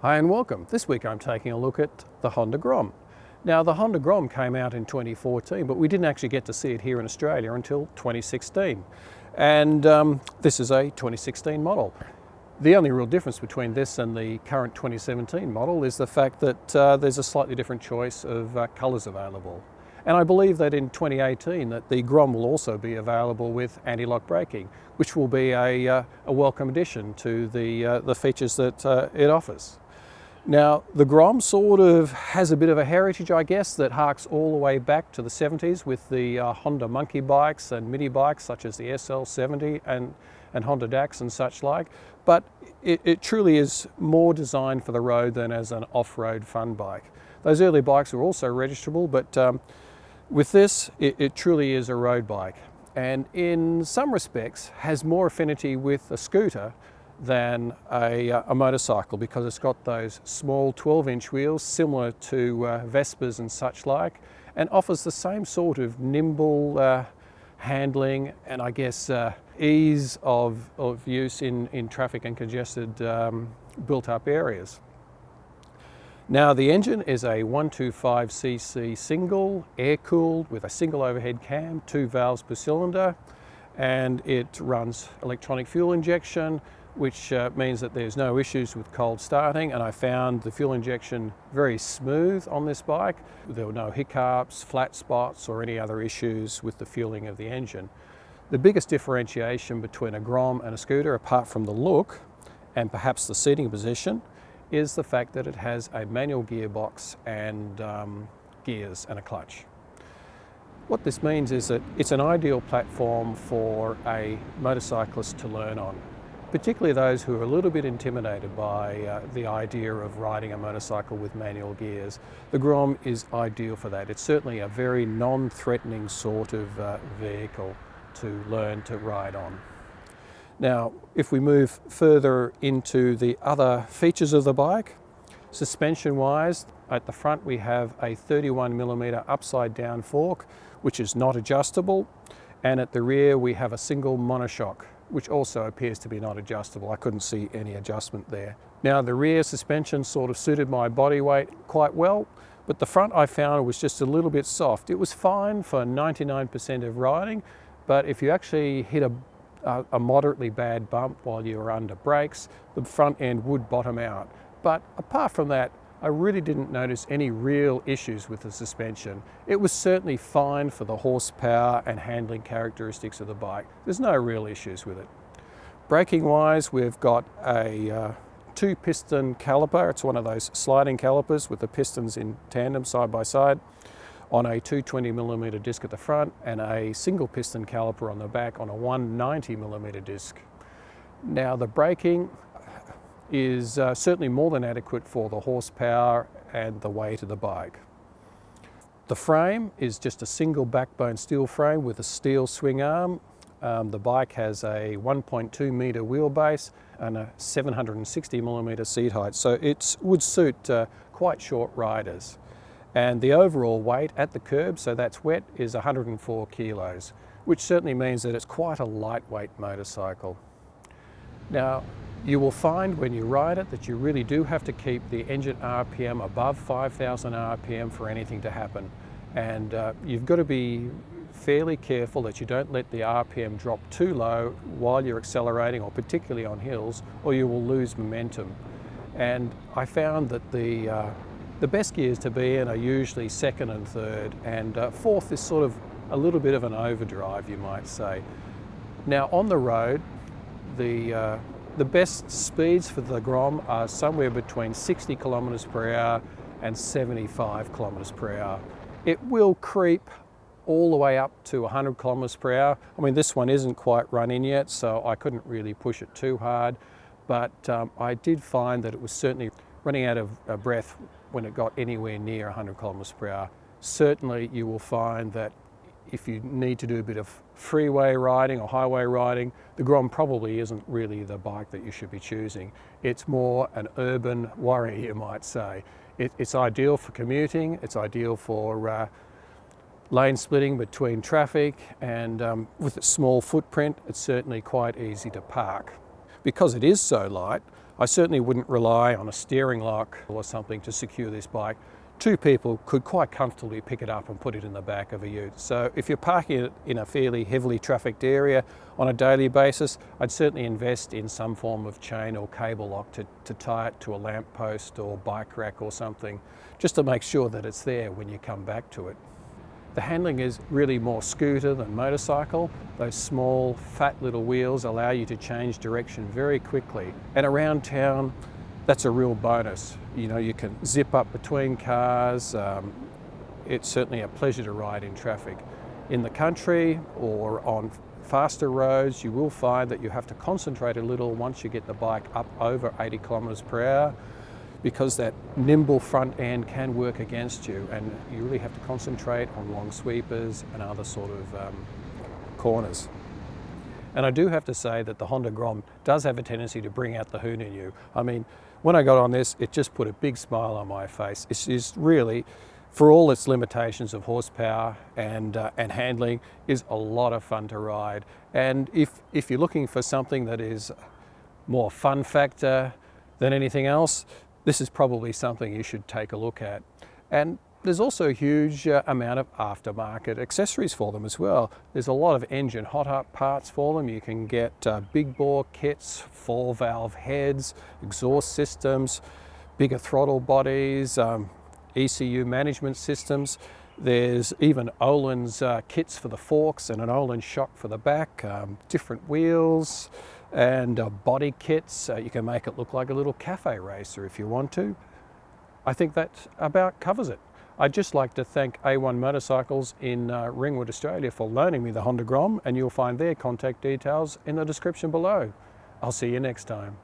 Hi and welcome. This week I'm taking a look at the Honda Grom. Now the Honda Grom came out in 2014, but we didn't actually get to see it here in Australia until 2016. And this is a 2016 model. The only real difference between this and the current 2017 model is the fact that there's a slightly different choice of colours available. And I believe that in 2018 that the Grom will also be available with anti-lock braking, which will be a welcome addition to the features that it offers. Now, the Grom sort of has a bit of a heritage, I guess, that harks all the way back to the 70s with the Honda monkey bikes and midi bikes such as the SL70 and Honda DAX and such like. But it truly is more designed for the road than as an off-road fun bike. Those early bikes were also registrable, but with this, it truly is a road bike. And in some respects, has more affinity with a scooter than a motorcycle, because it's got those small 12-inch wheels similar to Vespas and such like, and offers the same sort of nimble handling and I guess ease of use in traffic and congested built up areas. Now the engine is a 125cc single, air-cooled with a single overhead cam, 2 valves per cylinder, and it runs electronic fuel injection, which means that there's no issues with cold starting, and I found the fuel injection very smooth on this bike. There were no hiccups, flat spots or any other issues with the fueling of the engine. The biggest differentiation between a Grom and a scooter, apart from the look and perhaps the seating position, is the fact that it has a manual gearbox and gears and a clutch. What this means is that it's an ideal platform for a motorcyclist to learn on, particularly those who are a little bit intimidated by the idea of riding a motorcycle with manual gears. The Grom is ideal for that. It's certainly a very non-threatening sort of vehicle to learn to ride on. Now, if we move further into the other features of the bike, suspension-wise, at the front we have a 31mm upside-down fork, which is not adjustable, and at the rear we have a single monoshock, which also appears to be not adjustable. I couldn't see any adjustment there. Now the rear suspension sort of suited my body weight quite well, but the front I found was just a little bit soft. It was fine for 99% of riding, but if you actually hit a moderately bad bump while you were under brakes, the front end would bottom out. But apart from that, I really didn't notice any real issues with the suspension. It was certainly fine for the horsepower and handling characteristics of the bike. There's no real issues with it. Braking wise, we've got a 2-piston caliper. It's one of those sliding calipers with the pistons in tandem side by side on a 220mm disc at the front, and a single piston caliper on the back on a 190mm disc. Now the braking is certainly more than adequate for the horsepower and the weight of the bike. The frame is just a single backbone steel frame with a steel swing arm. The bike has a 1.2 metre wheelbase and a 760mm seat height, so it would suit quite short riders. And the overall weight at the curb, so that's wet, is 104 kilos, which certainly means that it's quite a lightweight motorcycle. Now, you will find when you ride it that you really do have to keep the engine RPM above 5,000 RPM for anything to happen. And you've got to be fairly careful that you don't let the RPM drop too low while you're accelerating, or particularly on hills, or you will lose momentum. And I found that the best gears to be in are usually second and third, and fourth is sort of a little bit of an overdrive, you might say. Now on the road, the best speeds for the Grom are somewhere between 60 kilometres per hour and 75 kilometres per hour. It will creep all the way up to 100 kilometres per hour. I mean, this one isn't quite run in yet, so I couldn't really push it too hard, but I did find that it was certainly running out of breath when it got anywhere near 100 kilometres per hour. Certainly you will find that if you need to do a bit of freeway riding or highway riding, the Grom probably isn't really the bike that you should be choosing. It's more an urban worry, you might say. It's ideal for commuting, it's ideal for lane splitting between traffic, and with its small footprint, it's certainly quite easy to park. because it is so light, I certainly wouldn't rely on a steering lock or something to secure this bike. Two people could quite comfortably pick it up and put it in the back of a ute. So if you're parking it in a fairly heavily trafficked area on a daily basis, I'd certainly invest in some form of chain or cable lock to tie it to a lamp post or bike rack or something, just to make sure that it's there when you come back to it. The handling is really more scooter than motorcycle. Those small, fat little wheels allow you to change direction very quickly. And around town, that's a real bonus. You know, you can zip up between cars. It's certainly a pleasure to ride in traffic. In the country or on faster roads, you will find that you have to concentrate a little once you get the bike up over 80 kilometres per hour, because that nimble front end can work against you, and you really have to concentrate on long sweepers and other sort of corners. And I do have to say that the Honda Grom does have a tendency to bring out the hoon in you. I mean, when I got on this, it just put a big smile on my face. It's just really, for all its limitations of horsepower and handling, is a lot of fun to ride. And if you're looking for something that is more fun factor than anything else, this is probably something you should take a look at. And there's also a huge amount of aftermarket accessories for them as well. There's a lot of engine hot-up parts for them. You can get big bore kits, 4-valve heads, exhaust systems, bigger throttle bodies, ECU management systems. There's even Öhlins kits for the forks and an Öhlins shock for the back, different wheels and body kits. You can make it look like a little cafe racer if you want to. I think that about covers it. I'd just like to thank A1 Motorcycles in Ringwood, Australia for loaning me the Honda Grom, and you'll find their contact details in the description below. I'll see you next time.